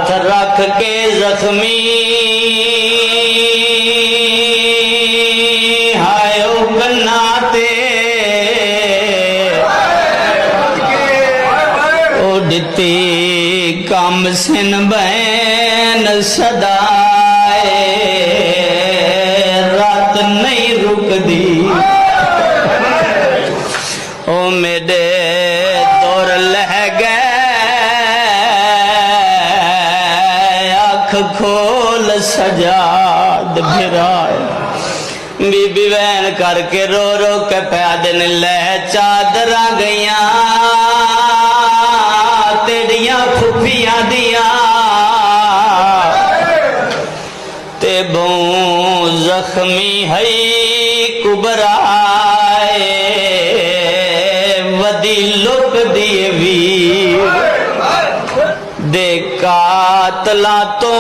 हाथ रख के जख्मी हायो कन्नाते उड़ती कम सिन बैन सदाए रात नहीं रुकदी ओ मेरे दौर लह गए आँख खोल सजाद फिराए बीबी वैन करके रो रो के पैदन ले चादरा गईया तेरिया फुफिया दिया ते बहु जख्मी है कुबराए वदी लुक दिए वीर दे कातला तो